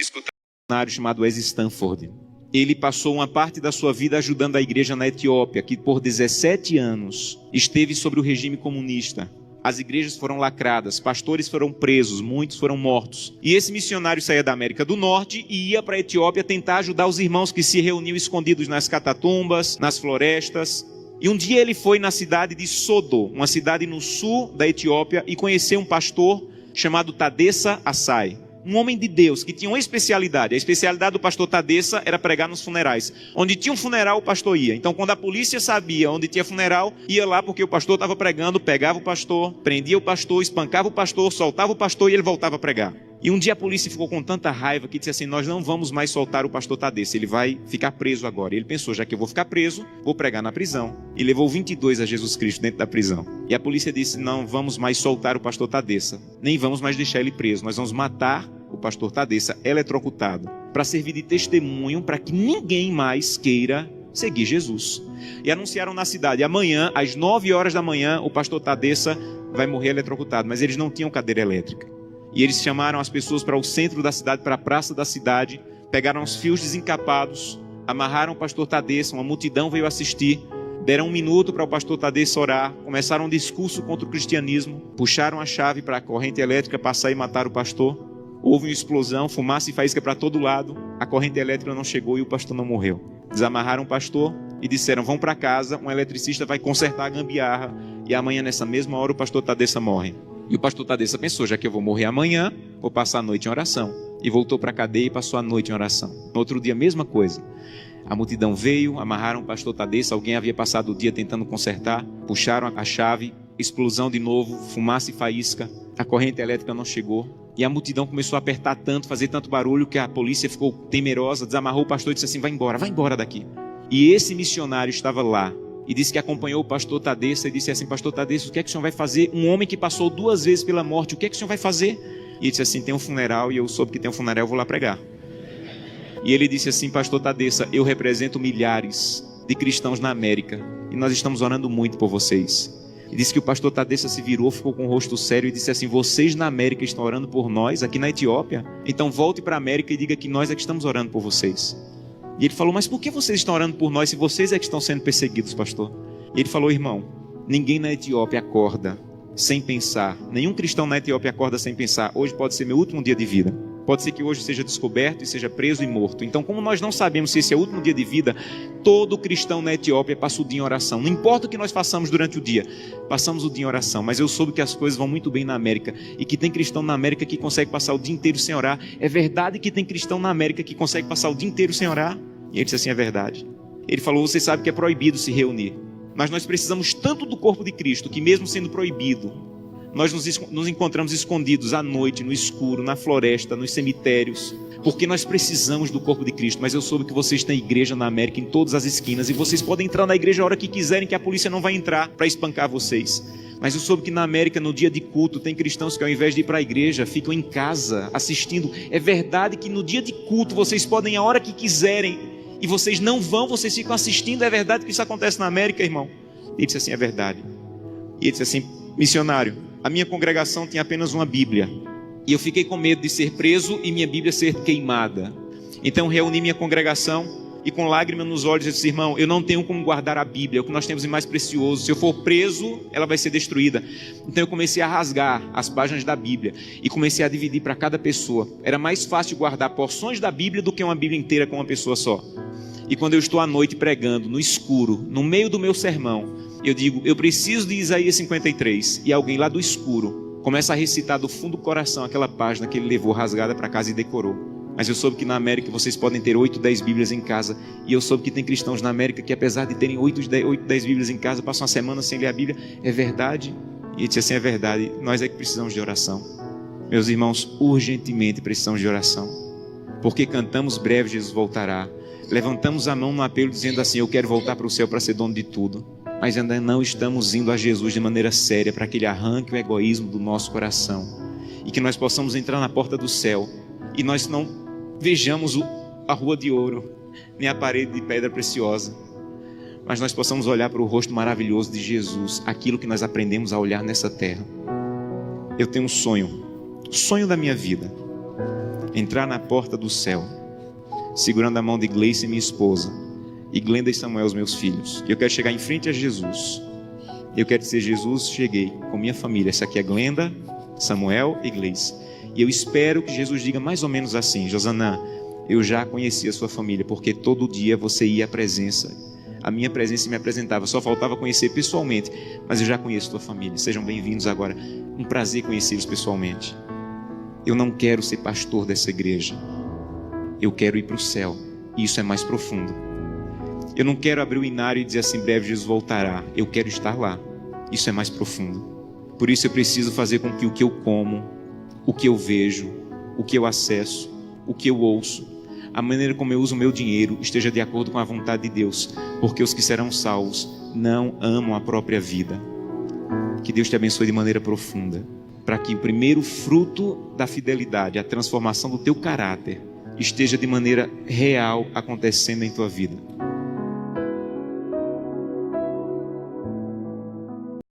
escutar um missionário chamado Wes Stanford. Ele passou uma parte da sua vida ajudando a igreja na Etiópia, que por 17 anos esteve sobre o regime comunista. As igrejas foram lacradas, pastores foram presos, muitos foram mortos. E esse missionário saía da América do Norte e ia para a Etiópia tentar ajudar os irmãos que se reuniam escondidos nas catatumbas, nas florestas. E um dia ele foi na cidade de Sodo, uma cidade no sul da Etiópia, e conheceu um pastor chamado Tadessa Assai. Um homem de Deus que tinha uma especialidade. A especialidade do pastor Tadessa era pregar nos funerais. Onde tinha um funeral, o pastor ia. Então, quando a polícia sabia onde tinha funeral, ia lá porque o pastor estava pregando, pegava o pastor, prendia o pastor, espancava o pastor, soltava o pastor e ele voltava a pregar. E um dia a polícia ficou com tanta raiva que disse assim: nós não vamos mais soltar o pastor Tadessa, ele vai ficar preso agora. E ele pensou: já que eu vou ficar preso, vou pregar na prisão. E levou 22 a Jesus Cristo dentro da prisão. E a polícia disse: não vamos mais soltar o pastor Tadessa, nem vamos mais deixar ele preso, nós vamos matar o pastor Tadessa eletrocutado, para servir de testemunho para que ninguém mais queira seguir Jesus. E anunciaram na cidade: amanhã, às 9 horas da manhã, o pastor Tadessa vai morrer eletrocutado. Mas eles não tinham cadeira elétrica. E eles chamaram as pessoas para o centro da cidade, para a praça da cidade, pegaram os fios desencapados, amarraram o pastor Tadessa, uma multidão veio assistir, deram 1 minuto para o pastor Tadessa orar, começaram um discurso contra o cristianismo, puxaram a chave para a corrente elétrica passar e matar o pastor. Houve uma explosão, fumaça e faísca para todo lado, a corrente elétrica não chegou e o pastor não morreu. Desamarraram o pastor e disseram: vão para casa, um eletricista vai consertar a gambiarra e amanhã nessa mesma hora o pastor Tadessa morre. E o pastor Tadessa pensou: já que eu vou morrer amanhã, vou passar a noite em oração. E voltou para a cadeia e passou a noite em oração. No outro dia, a mesma coisa. A multidão veio, amarraram o pastor Tadessa, alguém havia passado o dia tentando consertar, puxaram a chave, explosão de novo, fumaça e faísca, a corrente elétrica não chegou. E a multidão começou a apertar tanto, fazer tanto barulho, que a polícia ficou temerosa, desamarrou o pastor e disse assim: vai embora daqui. E esse missionário estava lá e disse que acompanhou o pastor Tadessa e disse assim: pastor Tadessa, o que é que o senhor vai fazer? Um homem que passou 2 vezes pela morte, o que é que o senhor vai fazer? E ele disse assim: tem um funeral e eu soube que tem um funeral, eu vou lá pregar. E ele disse assim: pastor Tadessa, eu represento milhares de cristãos na América e nós estamos orando muito por vocês. E disse que o pastor Tadessa se virou, ficou com o rosto sério e disse assim: vocês na América estão orando por nós, aqui na Etiópia? Então volte para a América e diga que nós é que estamos orando por vocês. E ele falou: mas por que vocês estão orando por nós se vocês é que estão sendo perseguidos, pastor? E ele falou: irmão, ninguém na Etiópia acorda sem pensar. Nenhum cristão na Etiópia acorda sem pensar: hoje pode ser meu último dia de vida. Pode ser que hoje seja descoberto e seja preso e morto. Então, como nós não sabemos se esse é o último dia de vida, todo cristão na Etiópia passa o dia em oração. Não importa o que nós façamos durante o dia, passamos o dia em oração. Mas eu soube que as coisas vão muito bem na América e que tem cristão na América que consegue passar o dia inteiro sem orar. É verdade que tem cristão na América que consegue passar o dia inteiro sem orar? E ele disse assim: é verdade. Ele falou: você sabe que é proibido se reunir, mas nós precisamos tanto do corpo de Cristo que mesmo sendo proibido, nós nos encontramos escondidos à noite, no escuro, na floresta, nos cemitérios, porque nós precisamos do corpo de Cristo. Mas eu soube que vocês têm igreja na América em todas as esquinas e vocês podem entrar na igreja a hora que quiserem, que a polícia não vai entrar para espancar vocês. Mas eu soube que na América, no dia de culto, tem cristãos que ao invés de ir para a igreja, ficam em casa assistindo. É verdade que no dia de culto vocês podem ir a hora que quiserem e vocês não vão, vocês ficam assistindo. É verdade que isso acontece na América, irmão? Ele disse assim: é verdade. E ele disse assim: missionário, a minha congregação tinha apenas uma Bíblia e eu fiquei com medo de ser preso e minha Bíblia ser queimada. Então reuni minha congregação e com lágrimas nos olhos eu disse: irmão, eu não tenho como guardar a Bíblia, o que nós temos de mais precioso. Se eu for preso, ela vai ser destruída. Então eu comecei a rasgar as páginas da Bíblia e comecei a dividir para cada pessoa. Era mais fácil guardar porções da Bíblia do que uma Bíblia inteira com uma pessoa só. E quando eu estou à noite pregando, no escuro, no meio do meu sermão, eu digo: eu preciso de Isaías 53. E alguém lá do escuro começa a recitar do fundo do coração aquela página que ele levou rasgada para casa e decorou. Mas eu soube que na América vocês podem ter 8, 10 Bíblias em casa. E eu soube que tem cristãos na América que, apesar de terem 8, 10 Bíblias em casa, passam uma semana sem ler a Bíblia. É verdade? E ele disse assim: é verdade, nós é que precisamos de oração. Meus irmãos, urgentemente precisamos de oração. Porque cantamos: breve Jesus voltará. Levantamos a mão no apelo dizendo assim: eu quero voltar para o céu para ser dono de tudo. Mas ainda não estamos indo a Jesus de maneira séria para que Ele arranque o egoísmo do nosso coração e que nós possamos entrar na porta do céu e nós não vejamos a rua de ouro nem a parede de pedra preciosa, mas nós possamos olhar para o rosto maravilhoso de Jesus, aquilo que nós aprendemos a olhar nessa terra. Eu tenho um sonho, o sonho da minha vida entrar na porta do céu, segurando a mão de Gleice, minha esposa, e Glenda e Samuel, os meus filhos. Eu quero chegar em frente a Jesus. Eu quero dizer: Jesus, cheguei com minha família. Essa aqui é Glenda, Samuel e Gleice. E eu espero que Jesus diga mais ou menos assim: Josanã, eu já conheci a sua família, porque todo dia você ia à presença. A minha presença me apresentava, só faltava conhecer pessoalmente, mas eu já conheço a tua família. Sejam bem-vindos agora. Um prazer conhecê-los pessoalmente. Eu não quero ser pastor dessa igreja. Eu quero ir para o céu. E isso é mais profundo. Eu não quero abrir o inário e dizer assim: breve Jesus voltará. Eu quero estar lá. Isso é mais profundo. Por isso eu preciso fazer com que o que eu como, o que eu vejo, o que eu acesso, o que eu ouço, a maneira como eu uso o meu dinheiro esteja de acordo com a vontade de Deus. Porque os que serão salvos não amam a própria vida. Que Deus te abençoe de maneira profunda, para que o primeiro fruto da fidelidade, a transformação do teu caráter, esteja de maneira real acontecendo em tua vida.